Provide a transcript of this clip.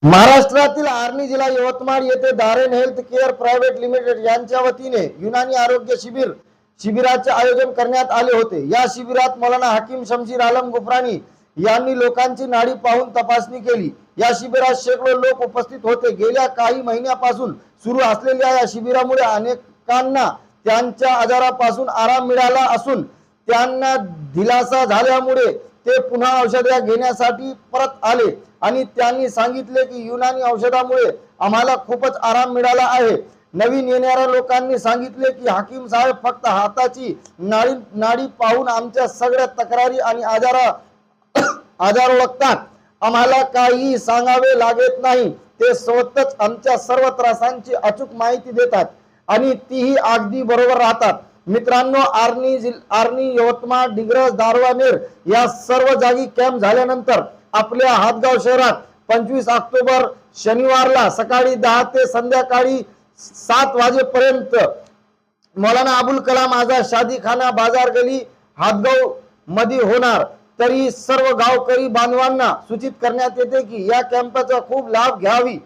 महाराष्ट्रातील आर्णी जिल्हा यवतमाळ येथे दारेन हेल्थ केअर प्रायव्हेट लिमिटेड यांच्या वतीने युनानी आरोग्य शिबिराचे आयोजन करण्यात आले होते। या शिबिरात मौलाना हकीम शमशीर आलम गुफरानी यांनी लोकांची नाडी पाहून तपासणी केली। या शिबिरात शेकडो लोक उपस्थित होते। गेल्या काही महिन्यापासून सुरू असलेल्या या शिबिरामुळे अनेकांना त्यांच्या आजारापासून आराम मिळाला असून त्यांना दिलासा झाल्यामुळे ते पुन्हा औषधे घेण्यासाठी परत आले आणि त्यांनी सांगितले की युनानी औषधामुळे आम्हाला खूपच आराम मिळाला आहे। नवीन येणाऱ्या लोकांनी सांगितले की हकीम साहेब फक्त हाताची नाडी पाहून आमच्या सगळ्या तक्रारी आणि आजार ओळखतात। आम्हाला काही सांगावे लागत नाही, ते स्वतःच आमच्या सर्व त्रासांची अचूक माहिती देतात आणि तीही अगदी बरोबर राहतात। मित्रांनो, आर्णी यवतमाळ डिग्रस दारवानेर या सर्व जागी कॅम्प झाल्यानंतर आपल्या हातगाव शहरात 25 ऑक्टोबर शनिवारला सकाळी 10 ते संध्याकाळी 7 वाजेपर्यंत मौलाना अबुल कलाम आझाद शादीखाना बाजार गली हातगाव मध्ये होणार। तरी सर्व गावकरी बांधवांना सूचित करण्यात येते की या कॅम्पचा खूप लाभ घ्यावी।